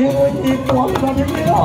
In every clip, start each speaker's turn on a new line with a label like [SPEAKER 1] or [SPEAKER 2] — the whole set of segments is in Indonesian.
[SPEAKER 1] Sirih kuat dari dia.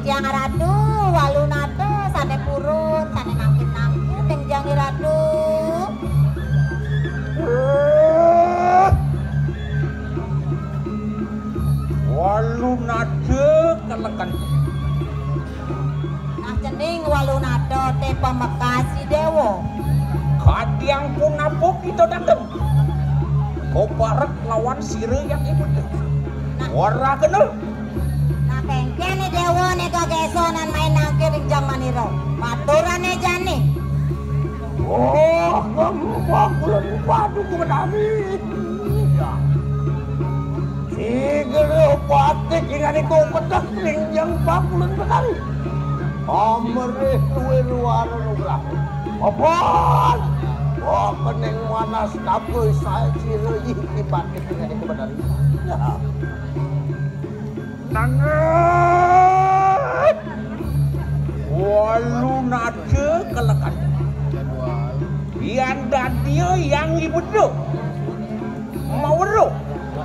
[SPEAKER 2] Tiang ratu walunate sane purun sane nangkit tenjang ratu
[SPEAKER 1] walunate kelekan
[SPEAKER 2] nah cening walunate te pamekasi dewo
[SPEAKER 1] kadiang pun napuk itu dateng kau barek lawan sire yang ibu warna kenal
[SPEAKER 2] kene dewo ne kagesonan main nangkir ing jamaniro maturane jane
[SPEAKER 1] oh kamu bakulan padu kumenami ya sigere patik ingane ko petak ring yang bakulan sekali amre luwe luar nugrah apaan oh keneng manas tapoy saya cire iki patik ingane ko bedari ya Nangat walunate kelekan yanda dia yang ibu tu mau lu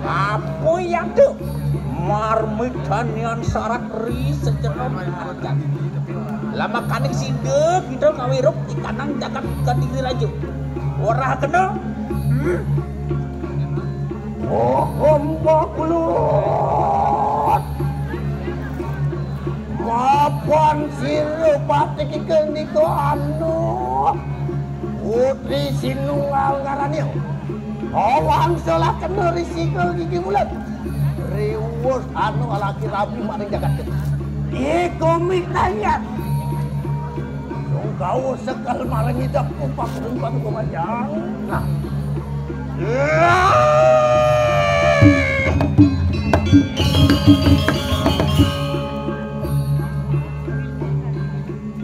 [SPEAKER 1] apa yang tu marmitan yang syarat ri sejenak
[SPEAKER 3] lama kaning sindek gitu ngawiruk ikanang jagat ganti raju warah kena
[SPEAKER 1] Mbak Kulut mapan Sirupati kikeng niko anu putri sinunggal ngarannya awang salah kena risiko gigi bulat riwus anu alaki rabi maring jagat iku mitanya kau sekal maring hidup kumpak kumpak kumajang nah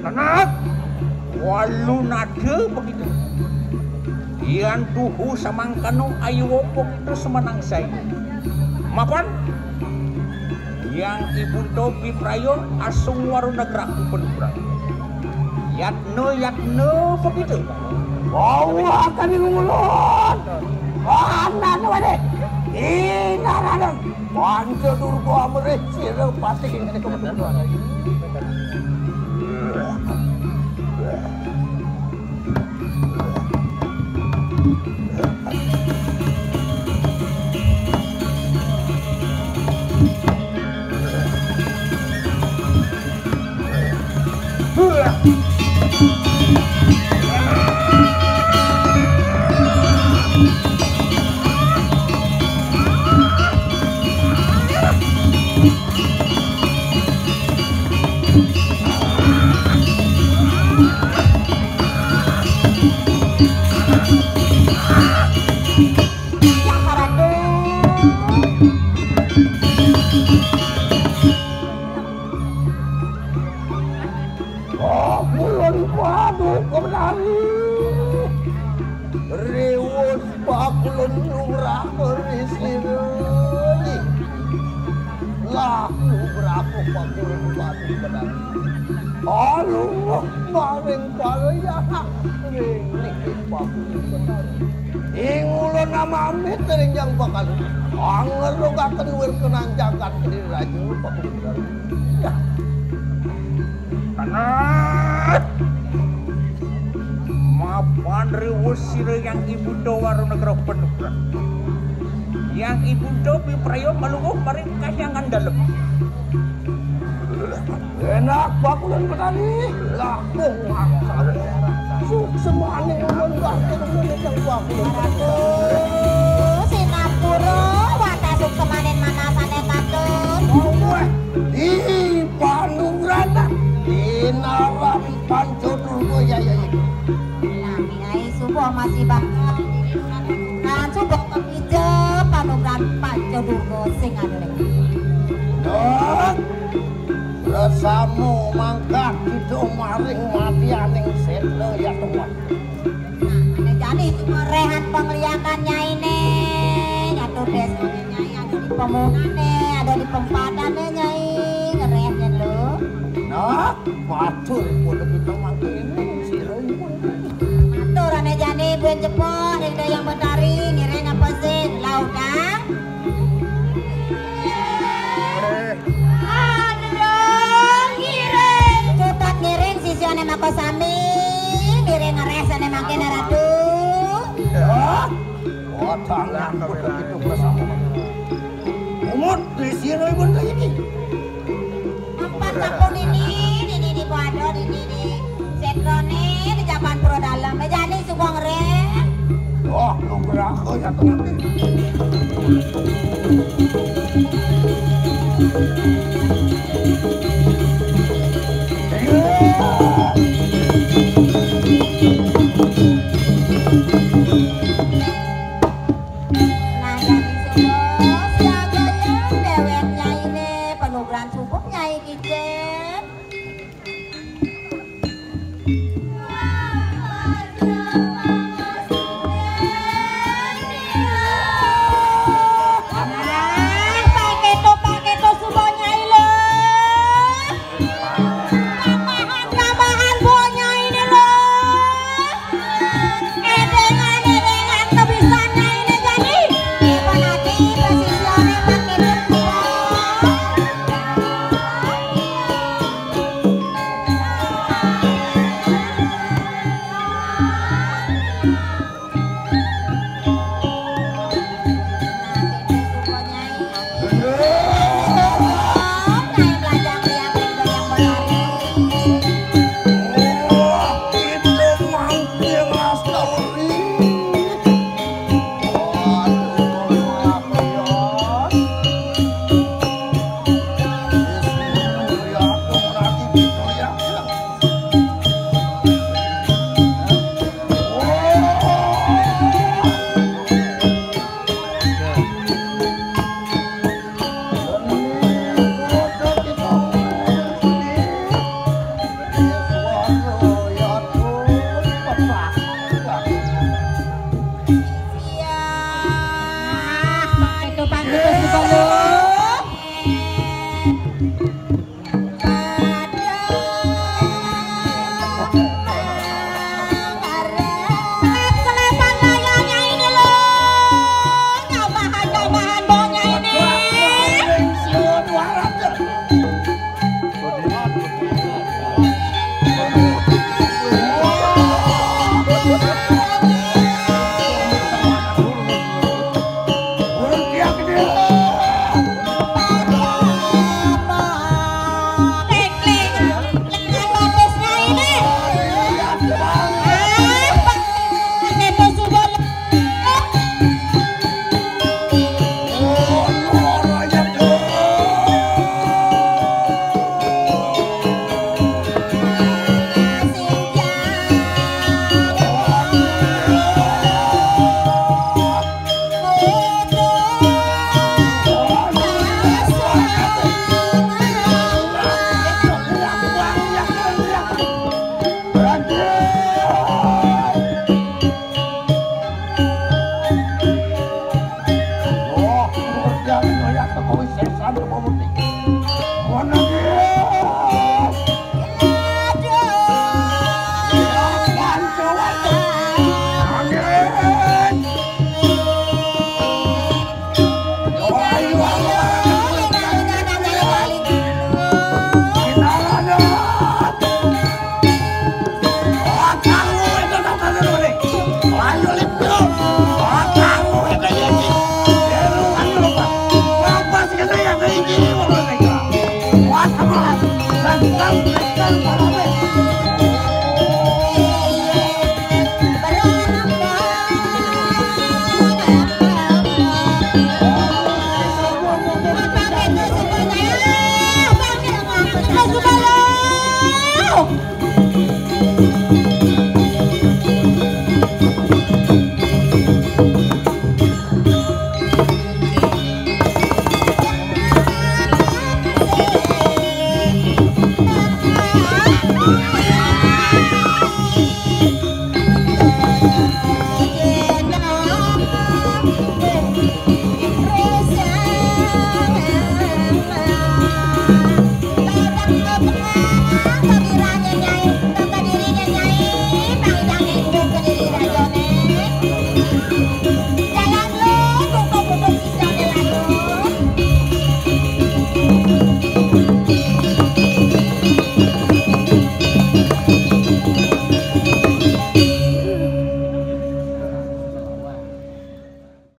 [SPEAKER 3] Anak walu nade begitu ian tuhu samangkano ayu wopok itu semenang saya mapan yang ibu topi prayo asung waru negraku penurang yatno begitu
[SPEAKER 1] bawa akan ngulon anak wade inaran panco durgo amre Sirupati kene kebetulan Rewos pakulun lumrah berisirani laku berapa pakulun batu benari Allah maring paraya ringlik pakulun benari ingulun nama amit ringjang bakal anger rogakan wirkenang jagat kediri raju pakulun benari ya
[SPEAKER 3] anak mapan riwusire yang ibu do waru negara penukran yang ibu do biprayo malunguh maring kahyangan dalem
[SPEAKER 1] enak bakulan petani lakung akal semuanya ulun bakal ulun yang bakulan
[SPEAKER 2] Sinapura watasuk kemanin manasane katun
[SPEAKER 1] di Panugrana di Naram Pancodurgo ya
[SPEAKER 2] subuh masih bakal nah subuh kepije Panugran Pancodurgo sing adure
[SPEAKER 1] dok resamu mangkat itu maring matianing sedo ya teman
[SPEAKER 2] nah jadi cuma rehat penglihatannya ini nyatu desanya nyai ada di pemungannya ada di pempadannya nyai ngerehatnya lo
[SPEAKER 1] nah batur boleh kita mangkin ini siroi pun
[SPEAKER 2] aturannya jadi buen jepot ada yang betari ngiring apa sih laudang ngiring cutat ngiring sisione mako sami ngiring ngeresane makin ratu
[SPEAKER 1] ya otaknya begitu bersama umut di siroi pun kayak gini
[SPEAKER 2] empat sampun ini di Boado ini di Setrone di Japan Pro Dalam jadi subuh ngereng
[SPEAKER 1] oh lu berako ya teman